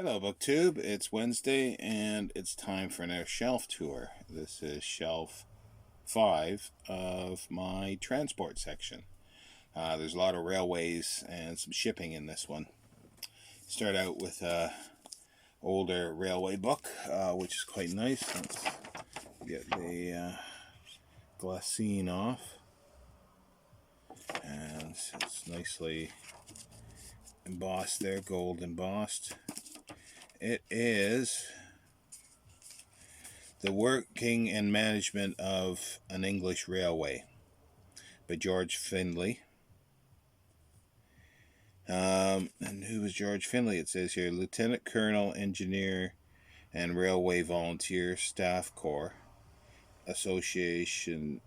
Hello, BookTube. It's Wednesday, and it's time for another shelf tour. This is shelf 5 of my transport section. There's a lot of railways and some shipping in this one. Start out with a older railway book, which is quite nice. Let's get the glassine off, and it's nicely embossed there, gold embossed. It is The Working and Management of an English Railway by George Findlay. And who was George Findlay? It says here, Lieutenant Colonel, Engineer, and Railway Volunteer Staff Corps Association,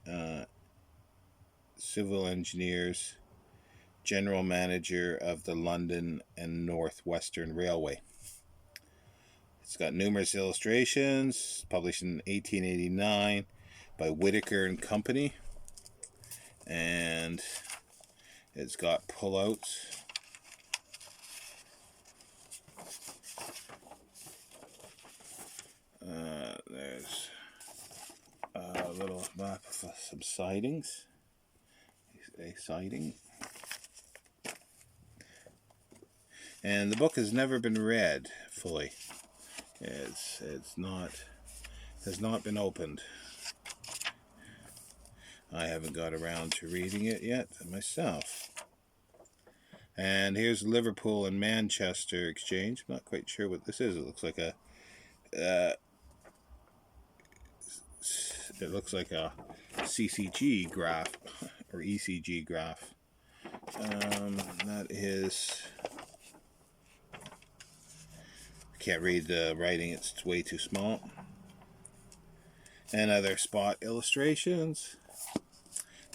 Civil Engineers, General Manager of the London and North Western Railway. It's got numerous illustrations, published in 1889 by Whitaker and Company. And it's got pullouts. There's a little map of some sidings. A siding. And the book has never been read fully. It's not has not been opened. I haven't got around to reading it yet myself. And here's Liverpool and Manchester Exchange. I'm not quite sure what this is. It looks like a CCG graph or ECG graph. That is. Can't read the writing, it's way too small. And other spot illustrations.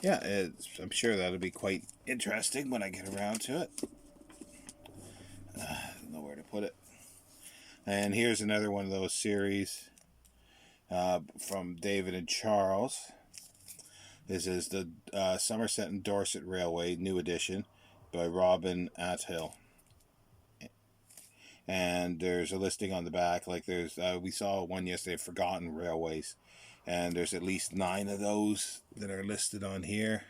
Yeah, I'm sure that'll be quite interesting when I get around to it. I don't know where to put it. And here's another one of those series from David and Charles. This is the Somerset and Dorset Railway, new edition, by Robin Athill. And there's a listing on the back, like there's we saw one yesterday, Forgotten Railways, and there's at least 9 of those that are listed on here,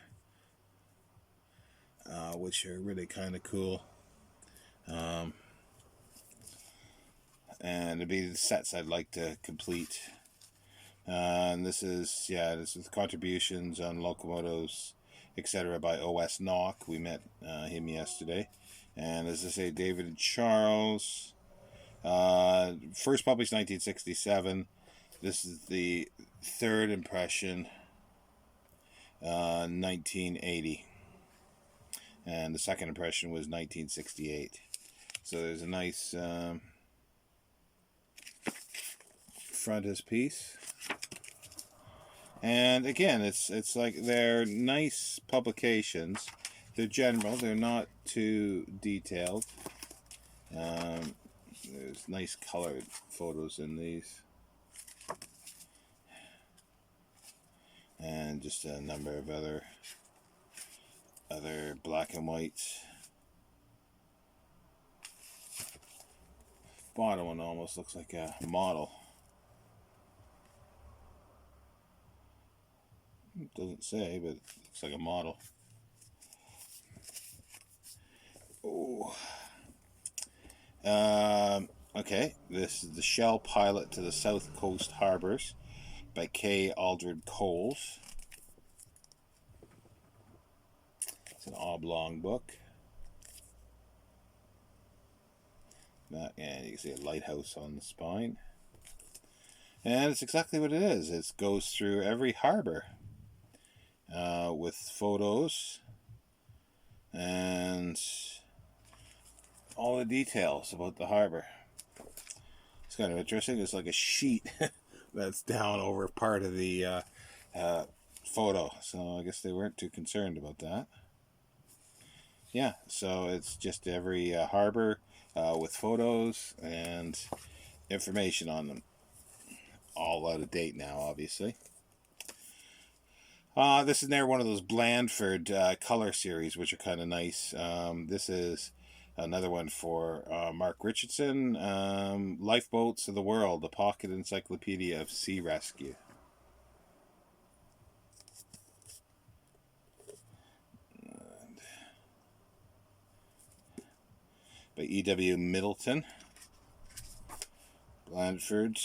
which are really kind of cool. And it'd be the sets I'd like to complete. And this is contributions on locomotives, etc. by O.S. Knock. We met him yesterday. And as I say, David and Charles, first published 1967. This is the third impression, 1980. And the second impression was 1968. So there's a nice frontispiece. And again, it's like they're nice publications. They're general. They're not too detailed. There's nice colored photos in these. And just a number of other black and whites. Bottom one almost looks like a model. It doesn't say, but it looks like a model. Oh. Okay, this is The Shell Pilot to the South Coast Harbors by K. Aldred Coles. It's an oblong book. And you can see a lighthouse on the spine. And it's exactly what it is. It goes through every harbor with photos and all the details about the harbor. It's kind of interesting. It's like a sheet that's down over part of the photo. So I guess they weren't too concerned about that. Yeah, so it's just every harbor with photos and information on them. All out of date now, obviously. This is near one of those Blandford color series, which are kind of nice. This is Another one for Mark Richardson, Lifeboats of the World, a pocket encyclopedia of sea rescue. By E.W. Middleton. Blandford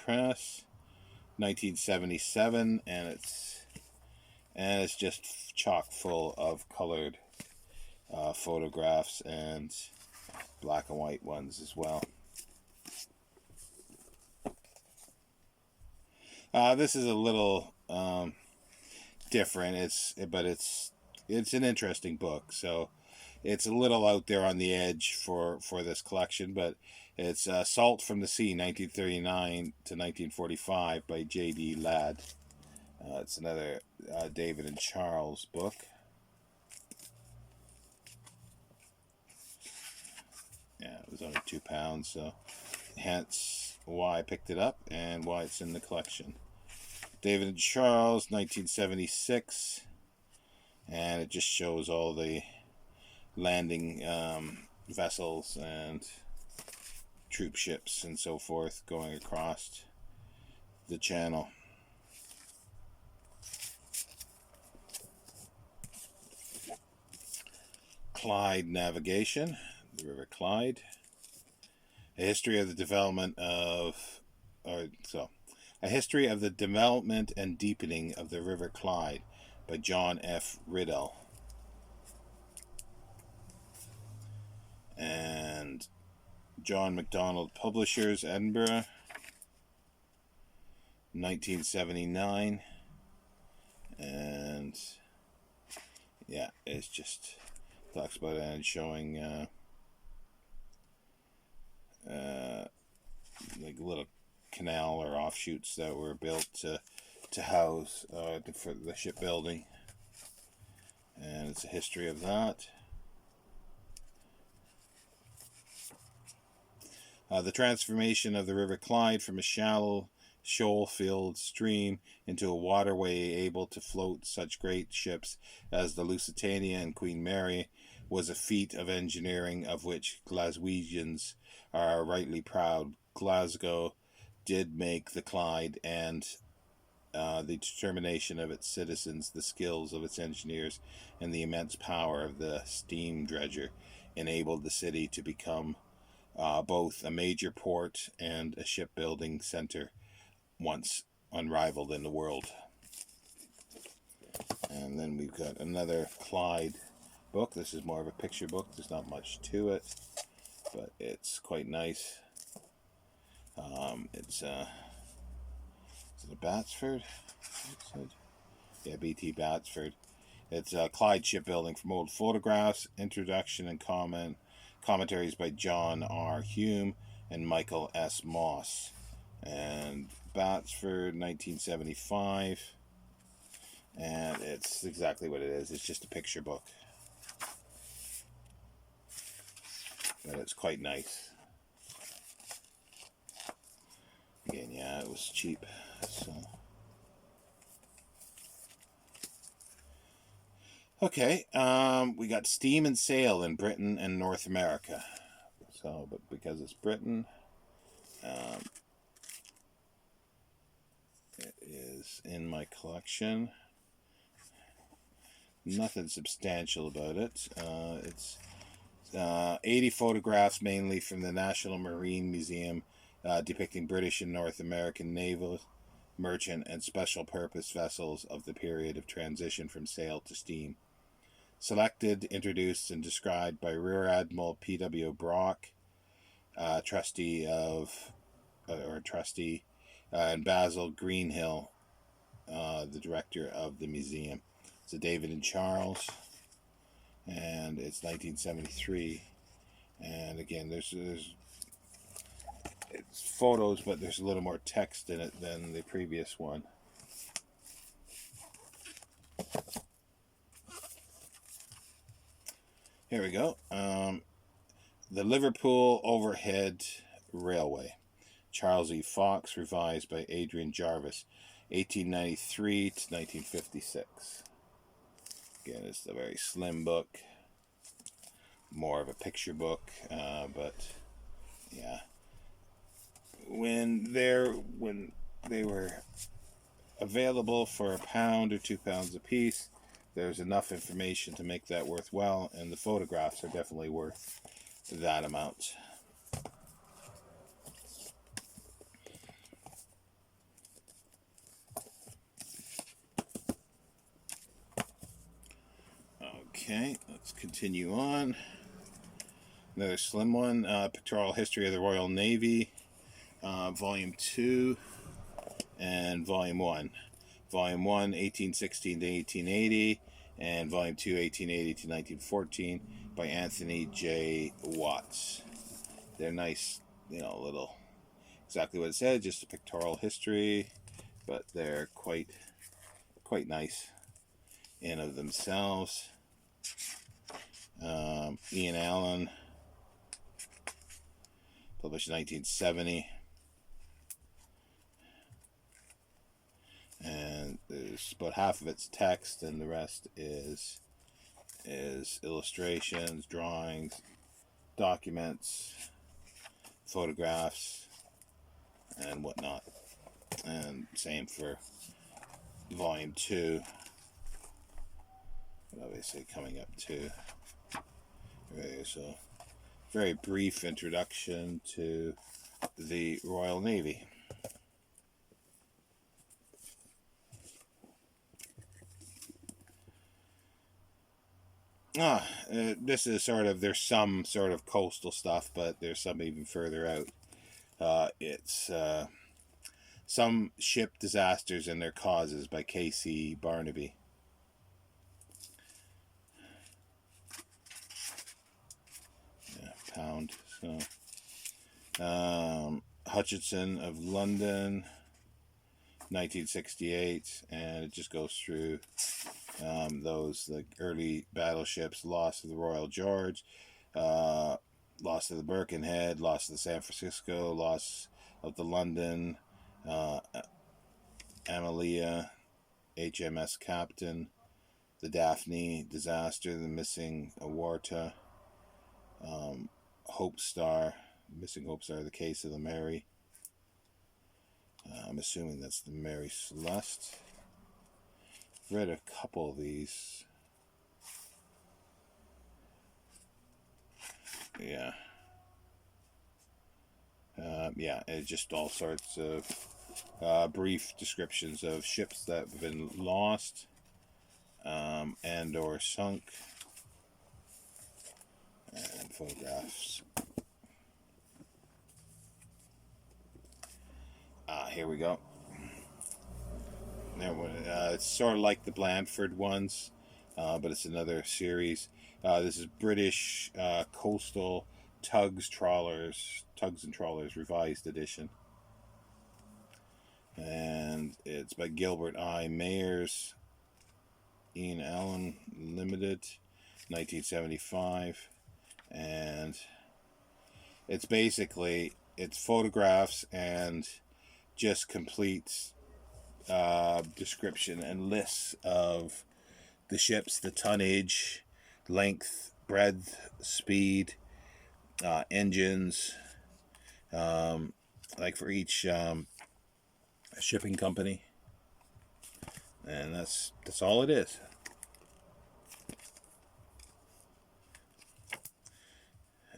Press, 1977, and it's just chock full of colored photographs and black and white ones as well. This is a little different. It's an interesting book. So it's a little out there on the edge for this collection, but it's Salt from the Sea, 1939 to 1945 by J.D. Ladd. It's another David and Charles book. Yeah, it was only £2, so hence why I picked it up and why it's in the collection. David and Charles, 1976, and it just shows all the landing vessels and troop ships and so forth going across the channel. Clyde Navigation, the River Clyde. A history of the development and deepening of the River Clyde by John F. Riddell. And John MacDonald Publishers, Edinburgh, 1979. And yeah, it's just talks about it and showing like little canal or offshoots that were built to house for the shipbuilding, and it's a history of that. The transformation of the River Clyde from a shallow shoal-filled stream into a waterway able to float such great ships as the Lusitania and Queen Mary was a feat of engineering of which Glaswegians are rightly proud. Glasgow did make the Clyde, and the determination of its citizens, the skills of its engineers, and the immense power of the steam dredger enabled the city to become both a major port and a shipbuilding center, once unrivaled in the world. And then we've got another Clyde book. This is more of a picture book. There's not much to it, but it's quite nice. Is it a Batsford? Yeah, B.T. Batsford. It's Clyde Shipbuilding from Old Photographs, introduction and commentaries by John R. Hume and Michael S. Moss. And Batsford, 1975. And it's exactly what it is. It's just a picture book. But it's quite nice. Again, yeah, it was cheap. So. Okay, we got Steam and Sail in Britain and North America. So, but because it's Britain, it is in my collection. Nothing substantial about it. It's 80 photographs, mainly from the National Marine Museum, depicting British and North American naval, merchant, and special purpose vessels of the period of transition from sail to steam. Selected, introduced, and described by Rear Admiral P.W. Brock, trustee, and Basil Greenhill, the director of the museum. It's a David and Charles, and it's 1973. And again, there's it's photos, but there's a little more text in it than the previous one. Here we go. The Liverpool Overhead Railway. Charles E. Fox, revised by Adrian Jarvis, 1893 to 1956. Again, it's a very slim book. more of a picture book, but yeah, when they were available for £1 or £2 a piece, there's enough information to make that worthwhile, and the photographs are definitely worth that amount. Okay, let's continue on. Another slim one, Pictorial History of the Royal Navy, Volume 2 and Volume 1. Volume 1, 1816 to 1880, and Volume 2, 1880 to 1914, by Anthony J. Watts. They're nice, little, exactly what it said, just a pictorial history, but they're quite nice in of themselves. Ian Allen, published in 1970. And there's about half of it's text, and the rest is illustrations, drawings, documents, photographs, and whatnot. And same for Volume 2. Obviously coming up to. Okay, so very brief introduction to the Royal Navy. This is there's some sort of coastal stuff, but there's some even further out. It's Some Ship Disasters and Their Causes by K.C. Barnaby. Pound. So, Hutchinson of London, 1968, and it just goes through those early battleships: loss of the Royal George, loss of the Birkenhead, loss of the San Francisco, loss of the London, Amelia, HMS Captain, the Daphne disaster, the missing Awarta, Hope Star, missing Hope Star, the case of the Mary. I'm assuming that's the Mary Celeste. I've read a couple of these. Yeah. It's just all sorts of brief descriptions of ships that have been lost and or sunk, and photographs. Here we go. It's sort of like the Blandford ones, but it's another series. This is British Coastal Tugs and Trawlers Revised Edition. And it's by Gilbert I. Mayers, Ian Allen Limited, 1975. And it's basically, it's photographs and just complete description and lists of the ships, the tonnage, length, breadth, speed, engines, for each shipping company, and that's all it is.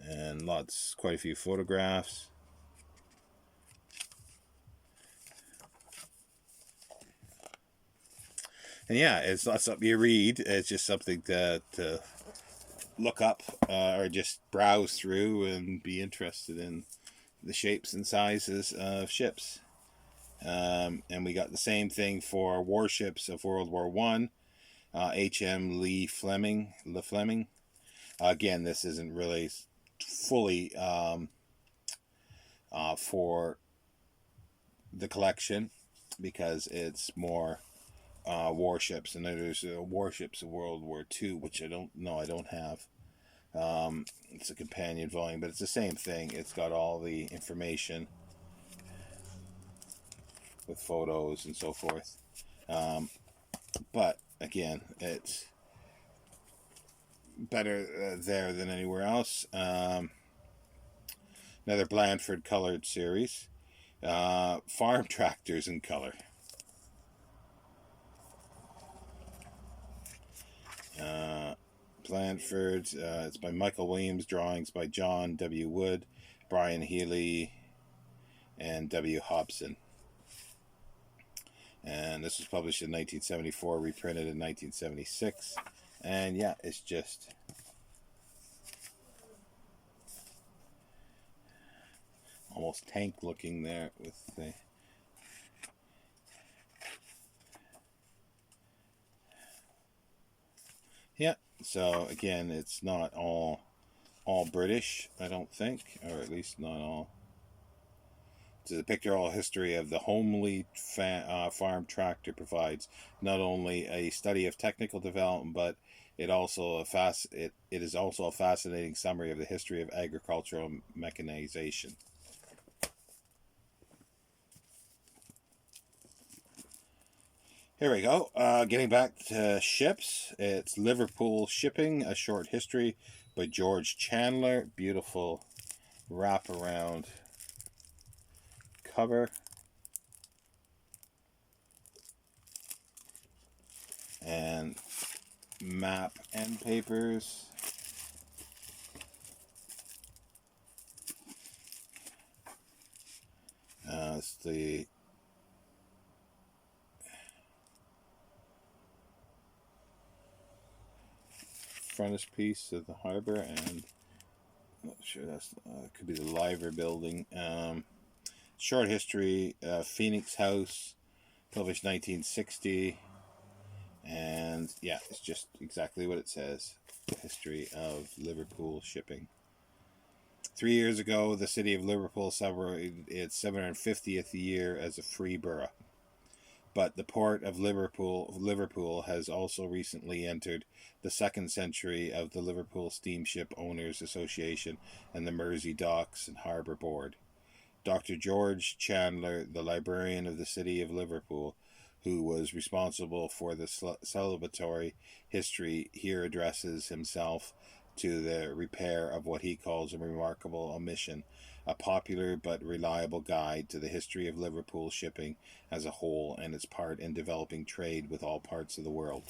And quite a few photographs. And yeah, it's not something you read. It's just something to look up or just browse through and be interested in the shapes and sizes of ships. And we got the same thing for warships of World War One. H.M. Le Fleming. Again, this isn't really fully for the collection, because it's more warships, and there's warships of World War II, which I don't have. It's a companion volume, but it's the same thing. It's got all the information with photos and so forth. But again, it's better there than anywhere else. Another Blandford colored series. Farm tractors in color. Blandford. It's by Michael Williams. Drawings by John W. Wood, Brian Healy, and W. Hobson. And this was published in 1974, reprinted in 1976. And yeah, it's just almost tank looking there with the... Yeah, so again, it's not all British, I don't think, or at least not all. The pictorial history of the homely farm tractor provides not only a study of technical development, but it is also a fascinating summary of the history of agricultural mechanization. Here we go. Getting back to ships, it's Liverpool Shipping, A Short History by George Chandler. Beautiful wraparound cover. And map end papers. It's the frontispiece of the harbor, and I'm not sure that's could be the Liver building. Short history, Phoenix House, published 1960, and yeah, it's just exactly what it says. The history of Liverpool shipping. 3 years ago, the city of Liverpool celebrated its 750th year as a free borough. But the port of Liverpool has also recently entered the second century of the Liverpool Steamship Owners Association and the Mersey Docks and Harbour Board. Dr. George Chandler, the librarian of the city of Liverpool, who was responsible for the celebratory history, here addresses himself to the repair of what he calls a remarkable omission, a popular but reliable guide to the history of Liverpool shipping as a whole and its part in developing trade with all parts of the world.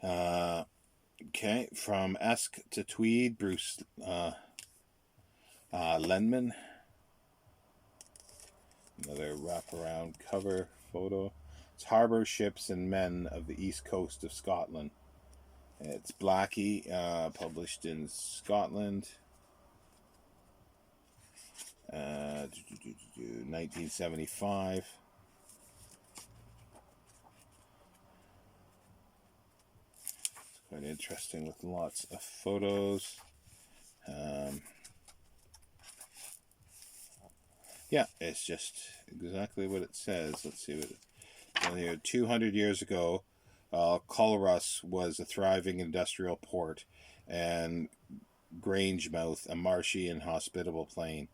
Okay, from Esk to Tweed, Bruce Lenman. Another wraparound cover photo. It's Harbour, Ships and Men of the East Coast of Scotland. It's Blackie, published in Scotland, 1975. It's quite interesting with lots of photos. Yeah, it's just exactly what it says. Let's see what it is. 200 years ago, Culross was a thriving industrial port, and Grangemouth a marshy and hospitable plain.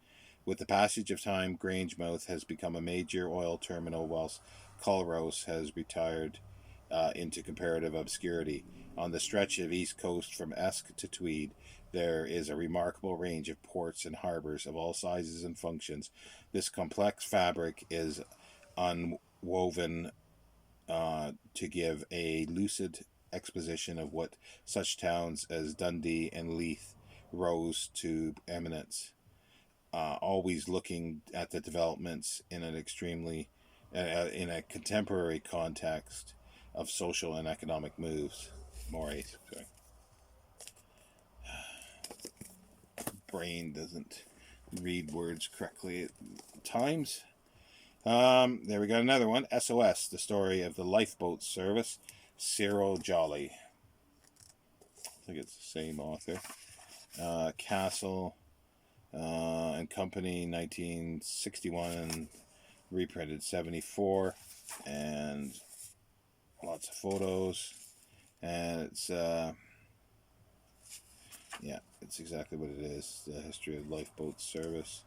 With the passage of time, Grangemouth has become a major oil terminal, whilst Culross has retired into comparative obscurity. On the stretch of east coast from Esk to Tweed, there is a remarkable range of ports and harbours of all sizes and functions. This complex fabric is unwoven to give a lucid exposition of what such towns as Dundee and Leith rose to eminence, always looking at the developments in an extremely in a contemporary context of social and economic moves. Moraes, sorry. Brain doesn't read words correctly at times. There we got another one. SOS, the story of the lifeboat service. Cyril Jolly. I think it's the same author. Castle and Company, 1961, reprinted 74, and lots of photos. And it's yeah, it's exactly what it is. The history of lifeboat service.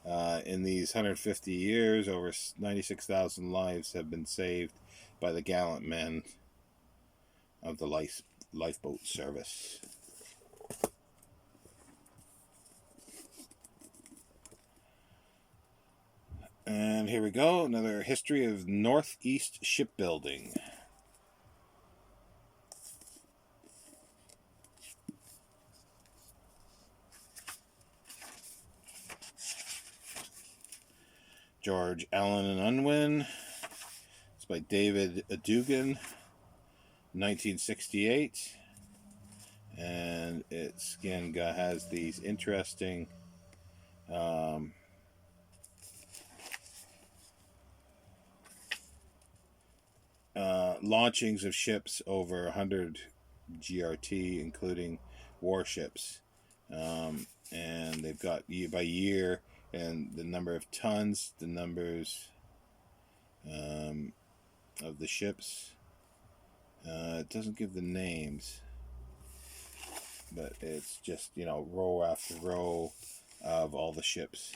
In these 150 years, over 96,000 lives have been saved by the gallant men of the lifeboat service. And here we go, another history of Northeast shipbuilding. George Allen and Unwin. It's by David Dugan, 1968. And it's again has these interesting launchings of ships over 100 GRT, including warships. And they've got year by year and the number of tons, the numbers of the ships. It doesn't give the names, but it's just, row after row of all the ships.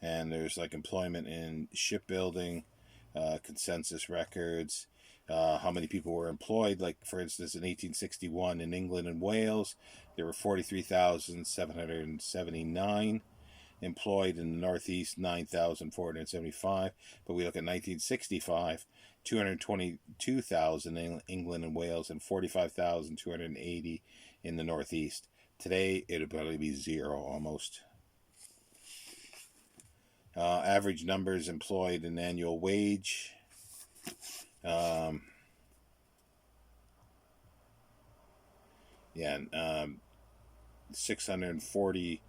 And there's like employment in shipbuilding, consensus records, how many people were employed. Like, for instance, in 1861 in England and Wales, there were 43,779 employed. In the Northeast, 9,475. But we look at 1965, 222,000 in England and Wales, and 45,280 in the Northeast. Today, it would probably be zero almost. Average numbers employed in annual wage. 640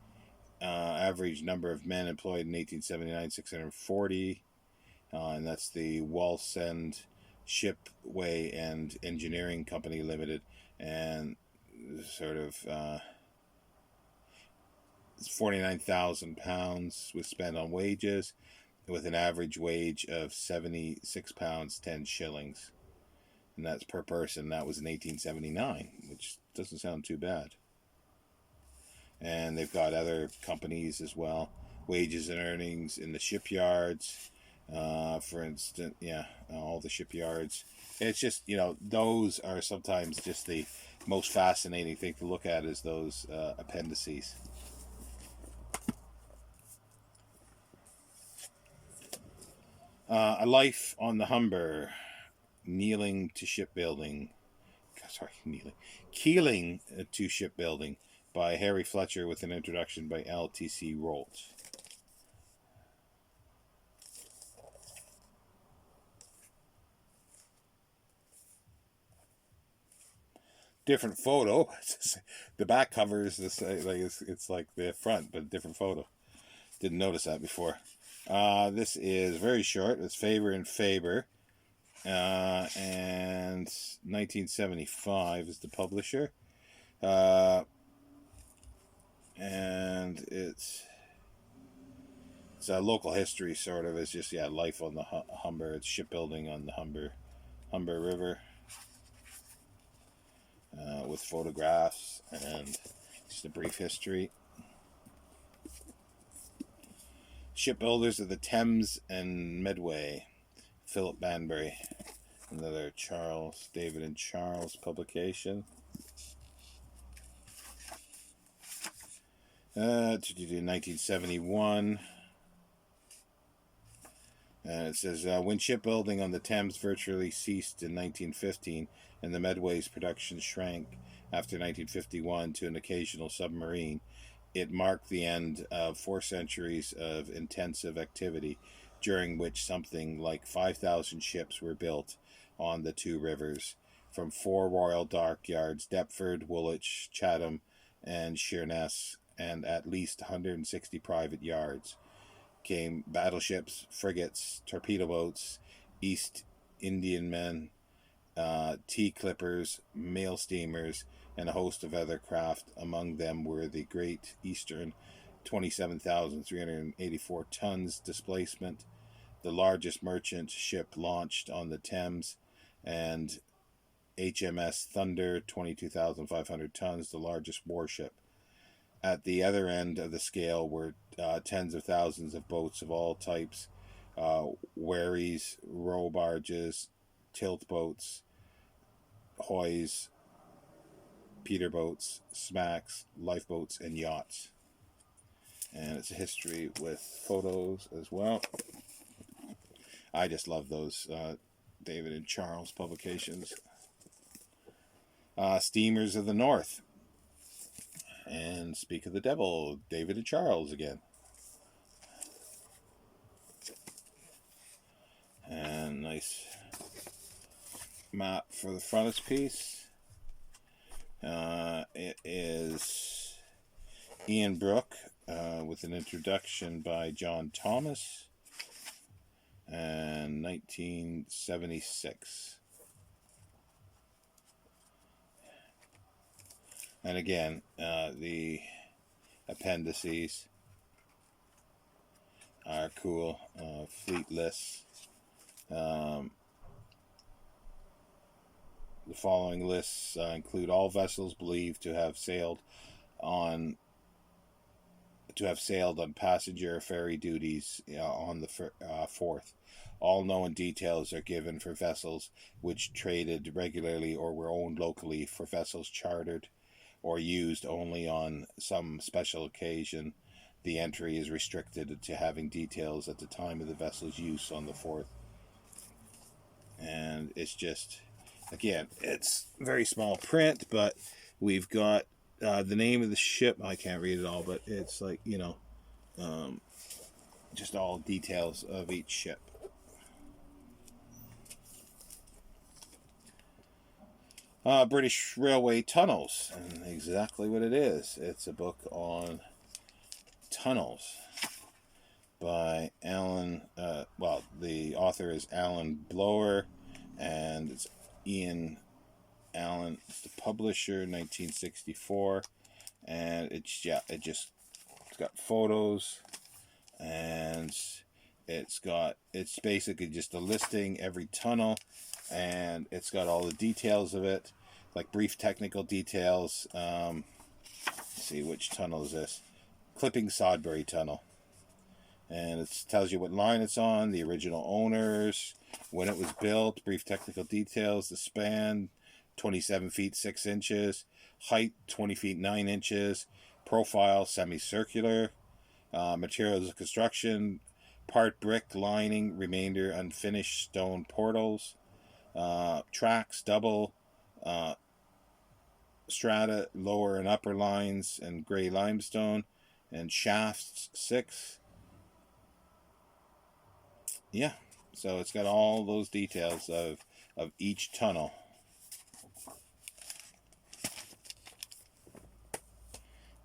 average number of men employed in 1879, 640. And that's the Wallsend Shipway and Engineering Company Limited. And sort of 49,000 pounds was spent on wages, with an average wage of 76 pounds 10 shillings, and that's per person. That was in 1879, which doesn't sound too bad. And they've got other companies as well, wages and earnings in the shipyards, for instance. All the shipyards. It's just, those are sometimes just the most fascinating thing to look at, is those appendices. A Life on the Humber, Keeling to Shipbuilding by Harry Fletcher, with an introduction by L.T.C. Rolt. Different photo. The back cover is this, it's like the front, but a different photo. Didn't notice that before. This is very short. It's Faber and Faber, and 1975 is the publisher. And it's a local history, sort of. It's just life on the Humber. It's shipbuilding on the Humber River, with photographs and just a brief history. Shipbuilders of the Thames and Medway, Philip Banbury. Another David and Charles publication. 1971. And it says, when shipbuilding on the Thames virtually ceased in 1915 and the Medway's production shrank after 1951 to an occasional submarine, it marked the end of 4 centuries of intensive activity, during which something like 5,000 ships were built on the two rivers, from 4 royal dockyards, Deptford, Woolwich, Chatham, and Sheerness, and at least 160 private yards. Came battleships, frigates, torpedo boats, East Indiamen, tea clippers, mail steamers, and a host of other craft. Among them were the Great Eastern, 27,384 tons displacement, the largest merchant ship launched on the Thames, and HMS Thunder, 22,500 tons, the largest warship. At the other end of the scale were tens of thousands of boats of all types, wherries, row barges, tilt boats, hoys, Peter boats, smacks, lifeboats, and yachts. And it's a history with photos as well. I just love those David and Charles publications. Steamers of the North. And Speak of the Devil, David and Charles again. And nice map for the frontispiece. It is Ian Brooke with an introduction by John Thomas, and 1976. And again, the appendices are cool. Fleet lists. The following lists include all vessels believed to have sailed on passenger ferry duties on the 4th. All known details are given for vessels which traded regularly or were owned locally. For vessels chartered or used only on some special occasion, the entry is restricted to having details at the time of the vessel's use on the 4th. And it's just, again, it's very small print, but we've got the name of the ship. I can't read it all, but it's like, just all details of each ship. British Railway Tunnels, and exactly what it is. It's a book on tunnels by Alan, the author is Alan Blower, and it's Ian Allen, it's the publisher, 1964, and it's got photos, and it's basically just a listing every tunnel, and it's got all the details of it, like brief technical details. Let's see, which tunnel is this? Clipping Sodbury Tunnel. And it tells you what line it's on, the original owners, when it was built, brief technical details, the span, 27 feet 6 inches, height 20 feet 9 inches, profile semicircular, materials of construction, part brick lining, remainder unfinished stone portals, tracks double, strata lower and upper lines and gray limestone, and shafts 6. Yeah, so it's got all those details of each tunnel.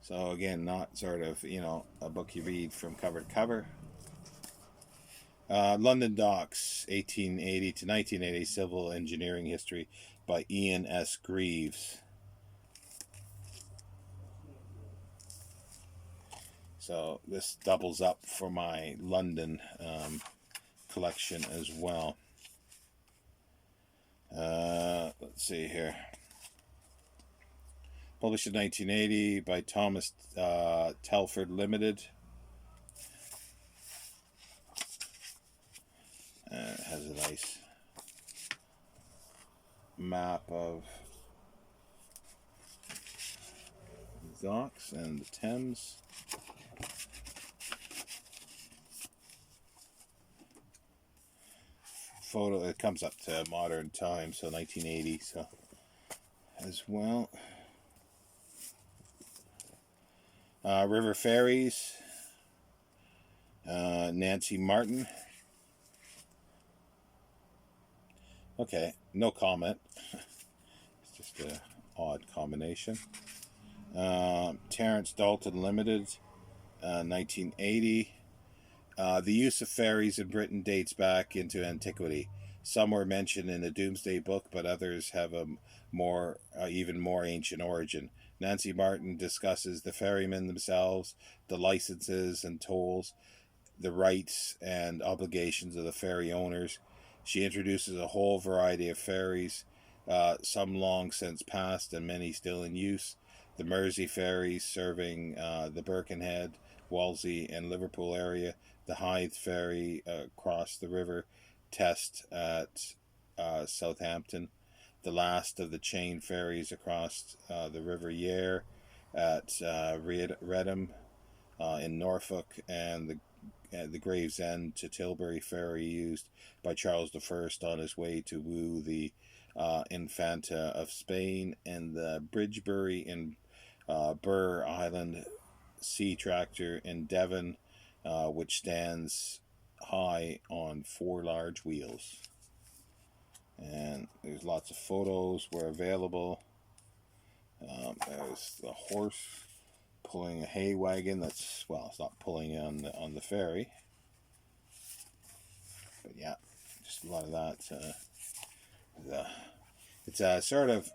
So again, not sort of, a book you read from cover to cover. London Docks, 1880 to 1980, Civil Engineering History by Ian S. Greaves. So this doubles up for my London collection as well. Let's see here. Published in 1980 by Thomas Telford Limited. It has a nice map of the docks and the Thames. Photo, it comes up to modern times, so 1980, so as well. River Ferries, Nancy Martin. Okay, no comment. It's just an odd combination. Terence Dalton Limited, 1980. The use of ferries in Britain dates back into antiquity. Some were mentioned in the Domesday Book, but others have a even more ancient origin. Nancy Martin discusses the ferrymen themselves, the licenses and tolls, the rights and obligations of the ferry owners. She introduces a whole variety of ferries, some long since passed and many still in use. the Mersey ferries serving the Birkenhead, Walsey, and Liverpool area, the Hythe ferry across the River Test at Southampton, the last of the chain ferries across the River Yare at Readham in Norfolk, and the Gravesend to Tilbury ferry used by Charles I on his way to woo the Infanta of Spain, and the Bridgebury in Burr Island sea tractor in Devon, which stands high on 4 large wheels. And there's lots of photos were available. There's the horse pulling a hay wagon. That's, well, it's not pulling on the ferry, but yeah, just a lot of that. It's a sort of,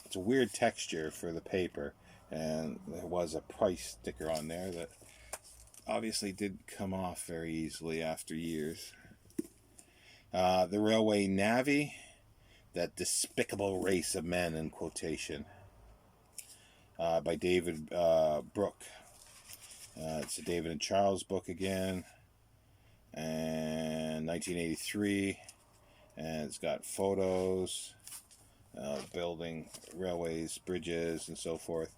it's a weird texture for the paper, and there was a price sticker on there that obviously didn't come off very easily after years. The Railway Navvy, that despicable race of men, in quotation, by David Brooke. It's a David and Charles book again, and 1983, and it's got photos, building railways, bridges, and so forth.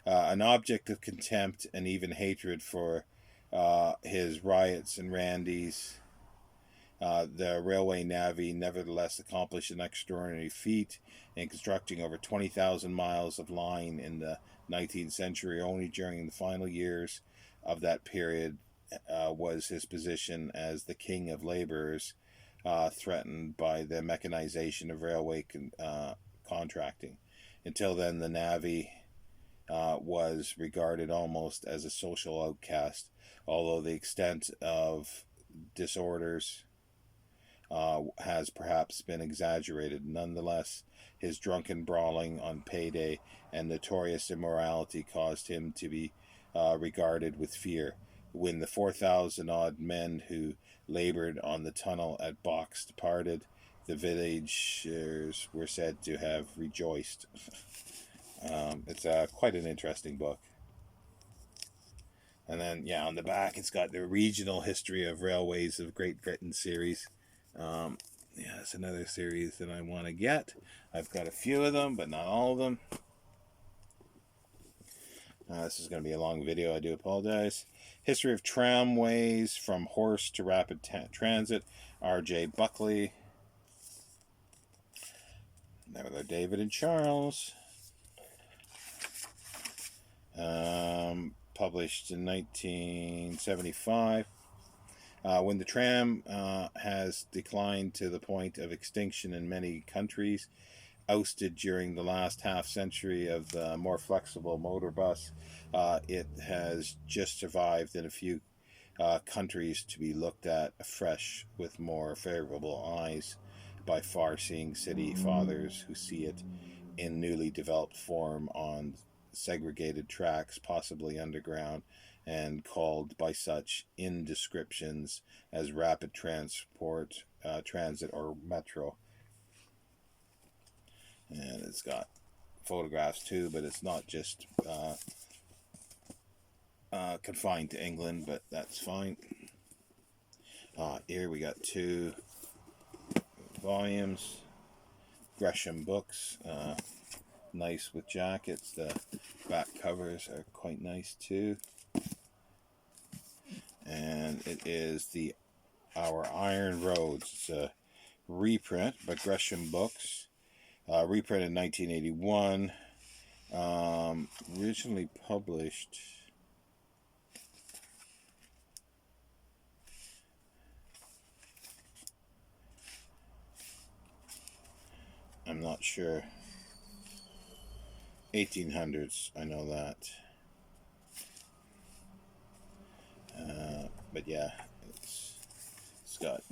An object of contempt and even hatred for his riots and randies, the Railway Navvy nevertheless accomplished an extraordinary feat in constructing over 20,000 miles of line in the 19th century. Only during the final years of that period was his position as the king of laborers threatened by the mechanization of railway contracting. Until then, the navvy was regarded almost as a social outcast, although the extent of disorders has perhaps been exaggerated. Nonetheless, his drunken brawling on payday and notorious immorality caused him to be regarded with fear. When the 4,000-odd men who labored on the tunnel at Box departed, the villagers were said to have rejoiced. It's quite an interesting book. And then, yeah, on the back, it's got the Regional History of Railways of Great Britain series. Yeah, it's another series that I want to get. I've got a few of them, but not all of them. This is going to be a long video. I do apologize. History of Tramways from Horse to Rapid Transit. R.J. Buckley. There are David and Charles. Published in 1975. When the tram has declined to the point of extinction in many countries, ousted during the last half century of the more flexible motor bus, it has just survived in a few countries to be looked at afresh with more favorable eyes by far-seeing city fathers who see it in newly developed form on segregated tracks, possibly underground, and called by such indescriptions as rapid transport, transit, or metro. And it's got photographs too, but it's not just confined to England, but that's fine. Here we got 2 volumes. Gresham Books, nice with jackets. The back covers are quite nice too. And it is Our Iron Roads. It's a reprint by Gresham Books. Reprint in 1981. Originally published. I'm not sure. 1800s, I know that. But yeah, it's got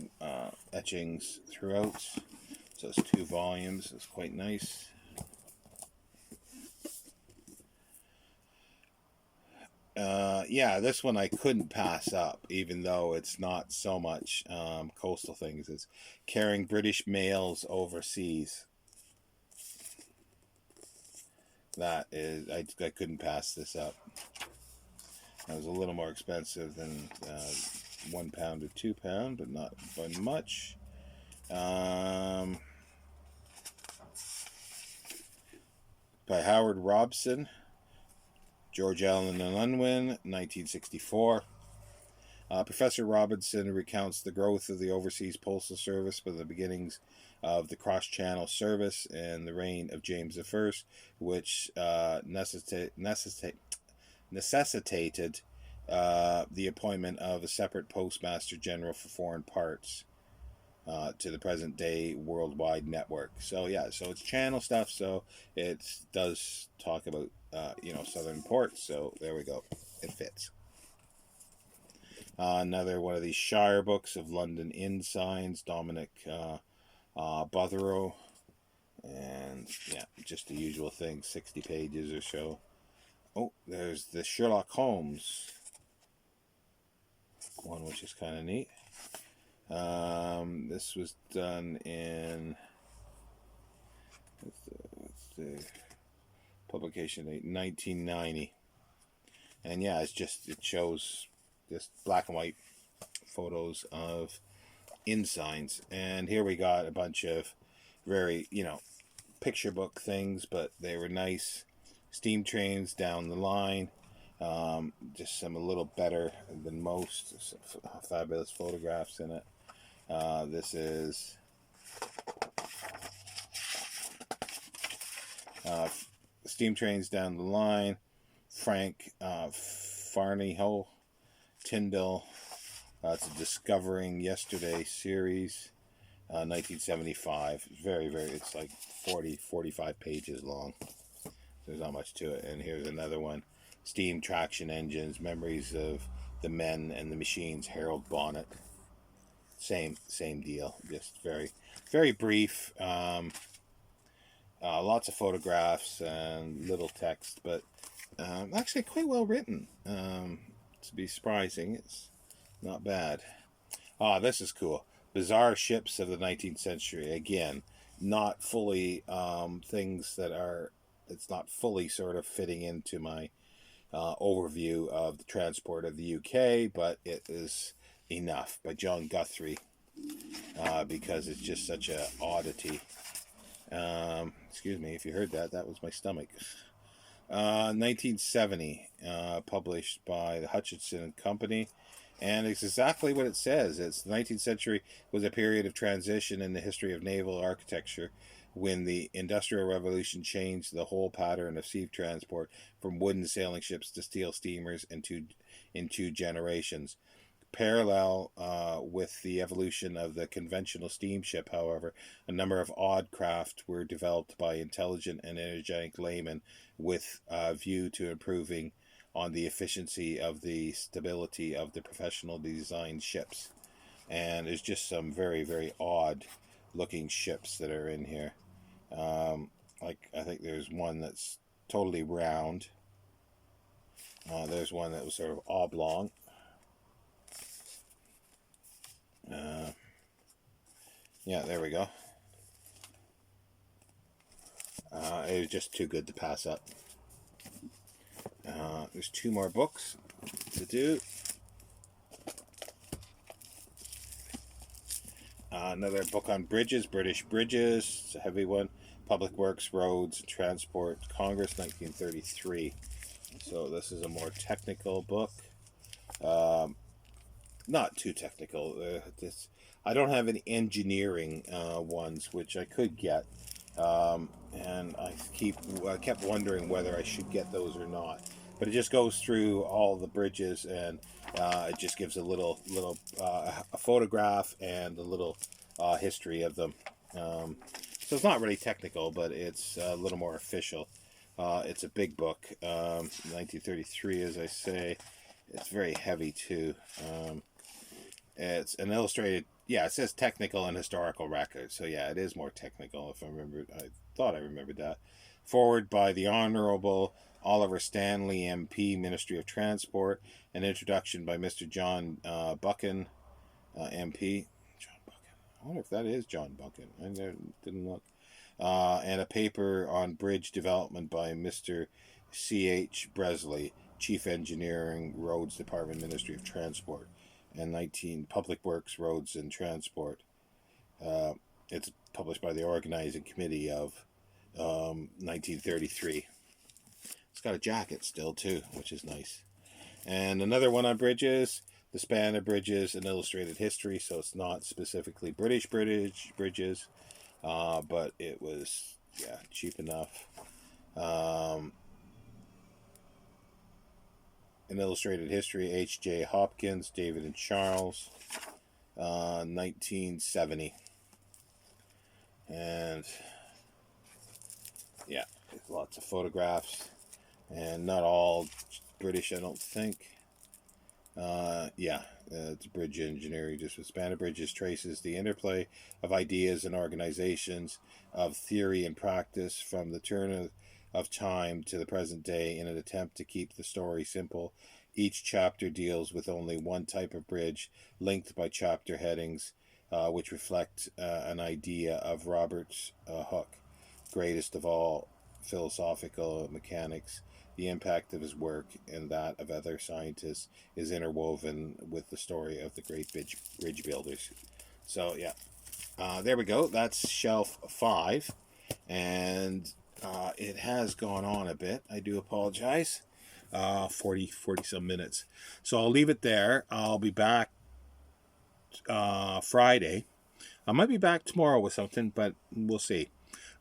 etchings throughout. So it's 2 volumes. It's quite nice. Yeah, this one I couldn't pass up, even though it's not so much coastal things. It's Carrying British Mails Overseas. That is, I couldn't pass this up. It was a little more expensive than £1 or £2, but not by much. By Howard Robson, George Allen and Unwin, 1964. Professor Robinson recounts the growth of the overseas postal service by the beginnings of the cross-channel service in the reign of James I, which necessitated the appointment of a separate postmaster general for foreign parts to the present day worldwide network. So yeah, so it's channel stuff, so it does talk about southern ports, so there we go, it fits. Another one of these Shire books of London Inn signs, Dominic Botherow, and yeah, just the usual thing, 60 pages or so. Oh, there's the Sherlock Holmes one, which is kind of neat. This was done in what's the publication date, 1990, and yeah, it shows just black and white photos of inn signs, and here we got a bunch of very picture book things, but they were nice. Steam trains down the line, just some a little better than most. Some fabulous photographs in it. This is Steam Trains Down the Line, Frank Farniho, Tyndall. It's a Discovering Yesterday series, 1975. Very, it's like 45 pages long. There's not much to it. And here's another one, Steam Traction Engines, Memories of the Men and the Machines, Harold Bonnet. Same deal. Just very, very brief. Lots of photographs and little text, but actually quite well written. To be surprising, it's not bad. This is cool. Bizarre Ships of the 19th Century. Again, not fully things that are. It's not fully sort of fitting into my overview of the transport of the UK, but it is enough, by John Guthrie, because it's just such a oddity. Excuse me if you heard that. That was my stomach. 1970, published by the Hutchinson and Company, and it's exactly what it says. It's the 19th century was a period of transition in the history of naval architecture, when the Industrial Revolution changed the whole pattern of sea transport from wooden sailing ships to steel steamers in two generations. Parallel with the evolution of the conventional steamship, however, a number of odd craft were developed by intelligent and energetic laymen with a view to improving on the efficiency of the stability of the professional designed ships. And there's just some very, very odd looking ships that are in here. Like, I think there's one that's totally round. There's one that was sort of oblong. Yeah, there we go. It was just too good to pass up. There's two more books to do. Another book on bridges, British bridges. It's a heavy one. Public Works, Roads, and Transport, Congress, 1933. So this is a more technical book. Not too technical. I don't have any engineering ones, which I could get. And I kept wondering whether I should get those or not. But it just goes through all the bridges, and it just gives a little a photograph and a little history of them. So it's not really technical, but it's a little more official. It's a big book, 1933, as I say. It's very heavy too. It's an illustrated. Yeah, it says technical and historical record. So yeah, it is more technical. If I remember, I thought I remembered that. Forward by the Honorable Oliver Stanley, MP, Ministry of Transport. An introduction by Mr. John Buchan, MP. John Buchan. I wonder if that is John Buchan. I didn't look. and a paper on bridge development by Mr. C.H. Bresley, Chief Engineering, Roads Department, Ministry of Transport, and 19 Public Works, Roads and Transport. It's published by the Organizing Committee of 1933. It's got a jacket still too, which is nice. And another one on bridges, The Span of Bridges, an Illustrated History. So it's not specifically British bridges, but it was, cheap enough. An Illustrated History, H.J. Hopkins, David and Charles, 1970. And yeah, lots of photographs, and not all British, I don't think. It's bridge engineering. Just with Span of Bridges traces the interplay of ideas and organizations, of theory and practice from the turn of time to the present day in an attempt to keep the story simple. Each chapter deals with only one type of bridge, linked by chapter headings, which reflect an idea of Robert Hooke, greatest of all philosophical mechanics. The impact of his work and that of other scientists is interwoven with the story of the great bridge builders. So, there we go. That's shelf 5. And it has gone on a bit. I do apologize. 40 some minutes. So I'll leave it there. I'll be back Friday. I might be back tomorrow with something, but we'll see.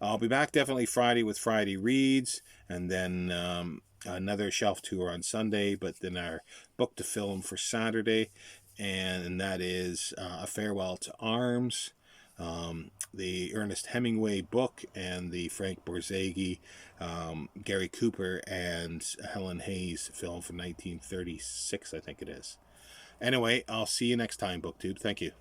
I'll be back definitely Friday with Friday Reads, and then another shelf tour on Sunday, but then our book to film for Saturday, and that is A Farewell to Arms, the Ernest Hemingway book, and the Frank Borzage, Gary Cooper, and Helen Hayes film from 1936, I think it is. Anyway, I'll see you next time, BookTube. Thank you.